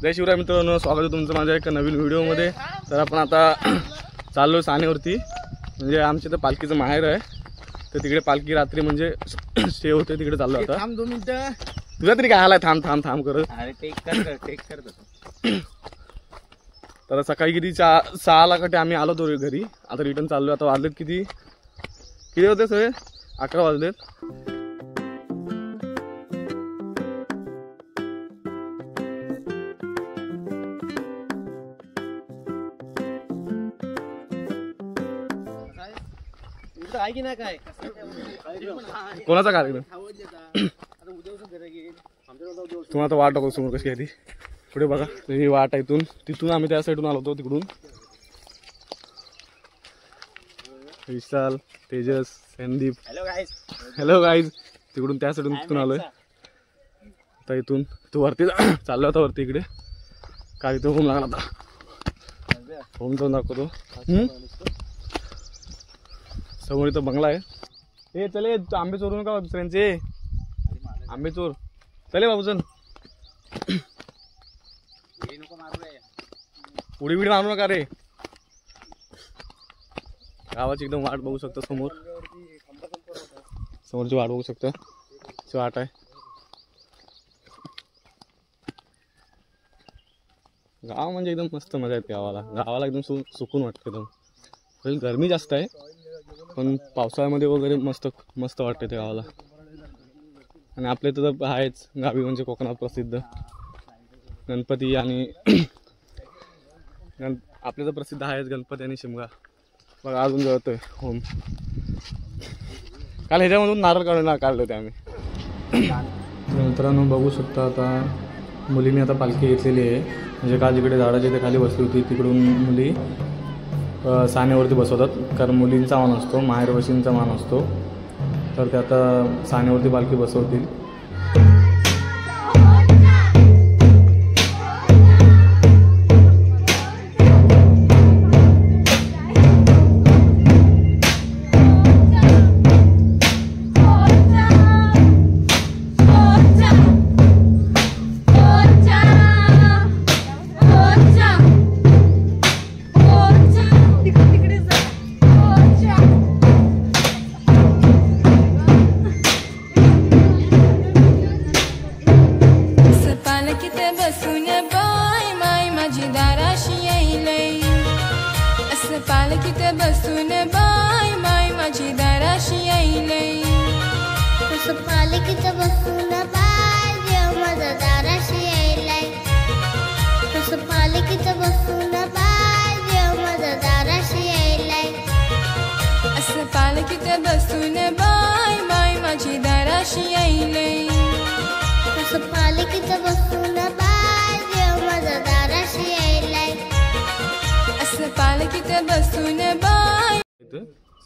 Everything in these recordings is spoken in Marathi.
जय शिवराय मित्रांनो, स्वागत आहे तुमचं माझ्या एका नवीन व्हिडिओमध्ये। तर आपण आता चाललो सानेवरती, म्हणजे आमच्या तर पालखीचं माहेर आहे, तर तिकडे पालखी रात्री म्हणजे स्टे होते, तिकडे चाललो आता। थांब 2 मिनिटं, तुझा तरी काय आलाय? थांब थांब थांब करत। अरे टेक कर तर सकाळी किती 6ला कटे आम्ही आलो तो घरी, आता रिटर्न चाललो। आता वाजलेत किती होते सगळे? 11 वाजलेत। आहे की नाही काय कोणाचा कार्यक्रम? तुम्हाला आता वाट टाकू समोर कशी आहे ती, पुढे बघा ही वाट आहे, तिथून आम्ही त्या साईडून आलो होतो, तिकडून विशाल, तेजस, संदीप, हॅलो गाईज, तिकडून त्या साईडून तिथून आलोय। आता इथून तू वरती चाललो होता, वरती इकडे काय तो होम लागला आता, होम जाऊन दाखवतो। समोर इथं बंगला आहे। ए चले, आंबे चोरू नका दुसऱ्यांचे, आंबे चोर चले बाबू, चल उडी बिडी मारू नका रे। गावाची एकदम वाट बघू शकता, समोरची वाट बघू शकता, वाट आहे। गाव म्हणजे एकदम मस्त मजा येते गावाला एकदम सुकून वाटतं एकदम। गरमी जास्त आहे, पण पावसाळ्यामध्ये वगैरे मस्त वाटते ते गावाला। आणि आपल्या इथं तर आहेच गावी, म्हणजे कोकणात प्रसिद्ध गणपती, आणि आपल्या तर प्रसिद्ध आहेच गणपती आणि शिमगा। बघा अजून जळतोय होम। काल ह्याच्यामधून नारळ काढले होते आम्ही। मित्रांनो बघू शकता, आता मुलीने आता पालखी घेतलेली आहे, म्हणजे काल जिकडे झाडाच्या इथे खाली बसली होती, तिकडून मुली सानेवरती बसवतात, कारण मुलींचा मान असतो, माहेरवशींचा मान असतो, तर ते आता सानेवरती पालखी बसवतील।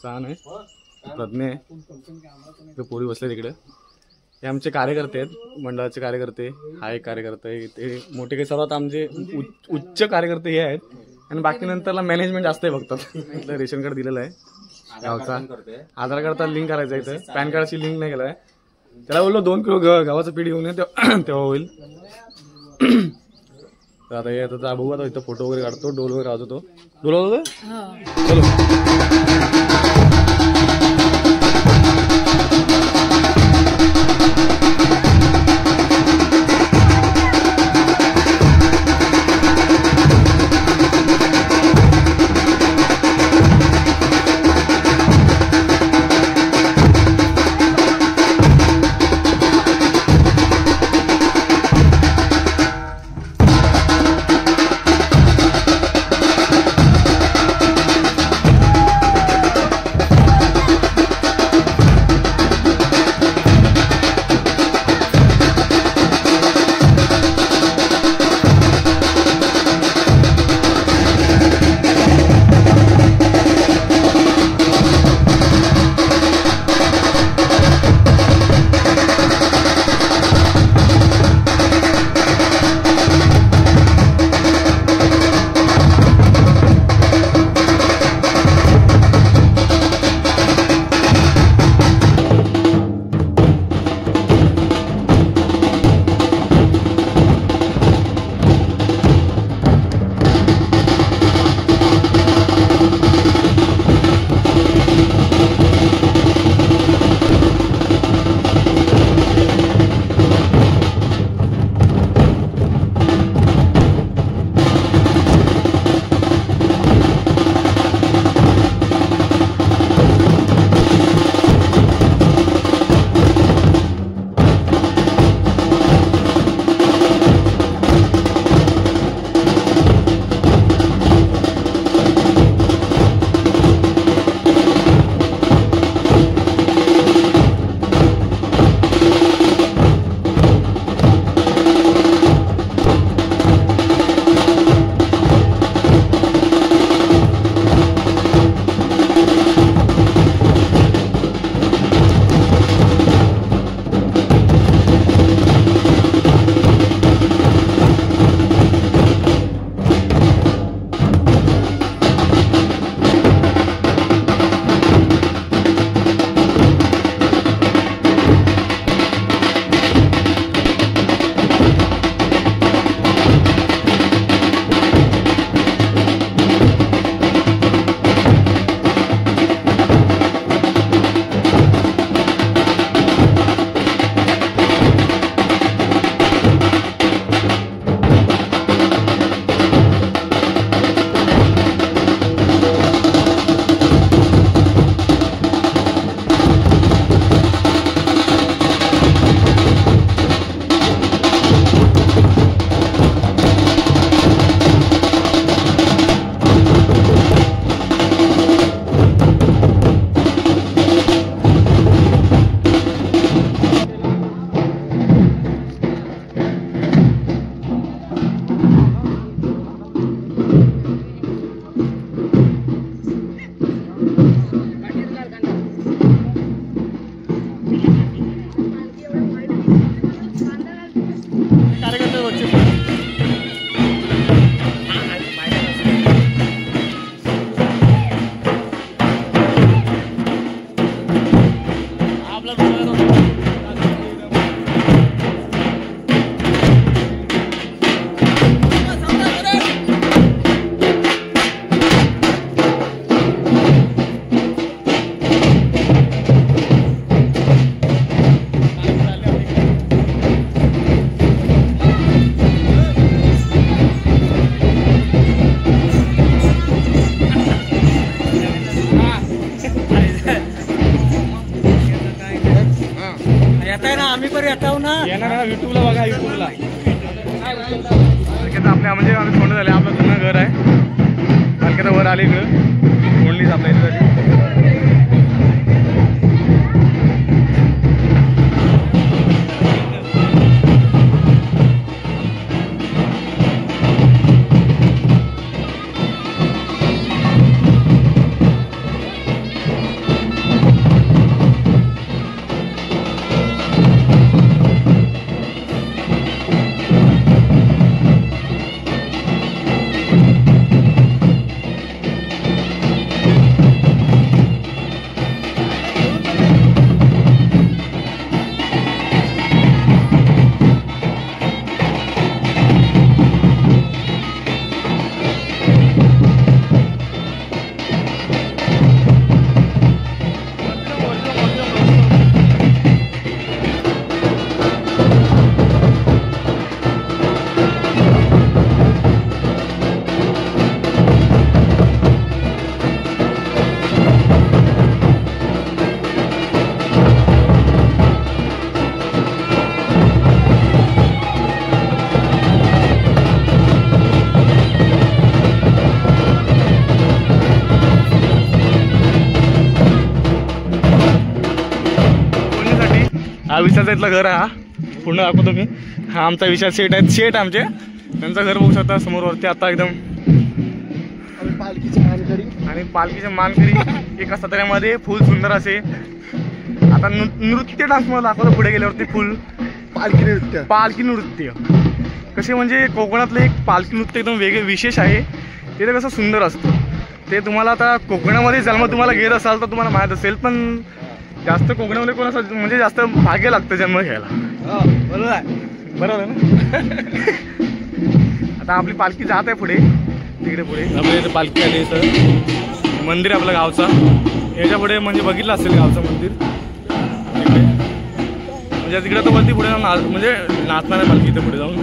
सहान आहे, प्रज्ञा आहे, पोरी बसले तिकडे। हे आमचे कार्यकर्ते आहेत, मंडळाचे कार्यकर्ते। हा एक कार्यकर्ता आहे, ते मोठे काही सर्वात आमचे उच्च कार्यकर्ते हे आहेत, आणि बाकी नंतरला मॅनेजमेंट जास्त आहे बघतात। इथलं रेशन कार्ड दिलेलं आहे गावचा, आधार कार्डचा लिंक करायचा आहे, इथं पॅन कार्डची लिंक नाही केलाय। त्याला बोललो 2 किलो गव्हाचं पीठ घेऊन ये, तेव्हा होईल। तर आता हे आता बघू, आता इथं फोटो वगैरे काढतो, डोल वगैरे वाजवतो। डोल वाजवतो, चलो। युट्यूबला बघा युट्यूबला. आपल्या म्हणजे आम्ही तोंड झाले. आपलं जुनं घर आहे. पालख्यात वर आले इकडं तोंडलीच आपल्या इथे. हा विशालचा इथलं घर आहे. हा पूर्ण दाखवतो मी. हा आमचा विशाल शेठ आहेत. शेठ आमचे त्यांचं घर बघू शकता समोरवरती. आता एकदम पालखीची मानकरी आणि पालखीच्या मानकरी एका सत्र्यामध्ये फुल सुंदर असे. आता नृत्य डान्स मला दाखवतो पुढे गेल्यावरती. फुल पालखी नृत्य कसे म्हणजे कोकणातलं एक पालखी नृत्य एकदम वेगळे विशेष आहे. ते कसं सुंदर असतं ते. तुम्हाला आता कोकणामध्ये जन्म तुम्हाला घेत असाल तर तुम्हाला माहीत असेल. पण जास्त कोकणामध्ये कोण असं म्हणजे जास्त भाग्य लागतं जन्म घ्यायला. बरोबर आहे. बरोबर आहे ना. आता आपली पालखी जात आहे पुढे तिकडे. पुढे आपल्या इथे पालखी आली. तर मंदिर आपलं गावचा याच्या पुढे म्हणजे बघितलं असेल गावचं मंदिर तिकडे. म्हणजे तिकडे तर वरती पुढे जाऊन म्हणजे नाचणार आहे पालखी इथे पुढे जाऊन.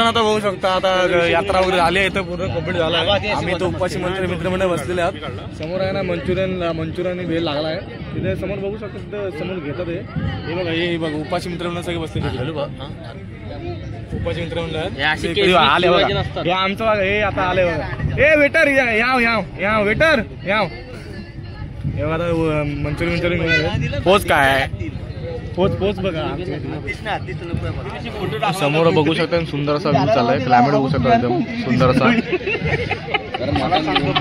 मित्रांनो आता बघू शकता आता यात्रा वगैरे आली आहे तर पूर्ण कंप्लीट झाला आहे. आम्ही तो उपाशी मित्रमंडळ बसलेले आहात. समोर आहे ना मंचुरियन आणि भेळ लागला आहे. तिथे समोर बघू शकता तिथे समोर घेतात हे बघा हे बघा उपाशी मित्रमंडळ सगळे बसलेले उपाशी मित्रमंडळ आले बघा. हे आमचं बघा हे आता आले बघा. ए वेटर या वेटर या हे बघा मंचुरियन पोच काय आहे पोच बघा. समोर बघू शकता सुंदर असा व्ह्यू चाललाय. क्लायमेट बघू शकता एकदम सुंदर असा. मला सांगतो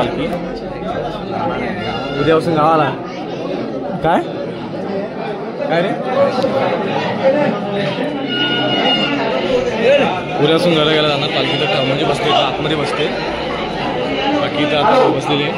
पालखी उद्यापासून गावाला. काय काय रे उद्यापासून घरा गेला जाणार पालखी. तर म्हणजे बसते आतमध्ये बसते बाकी तर आता बसलेले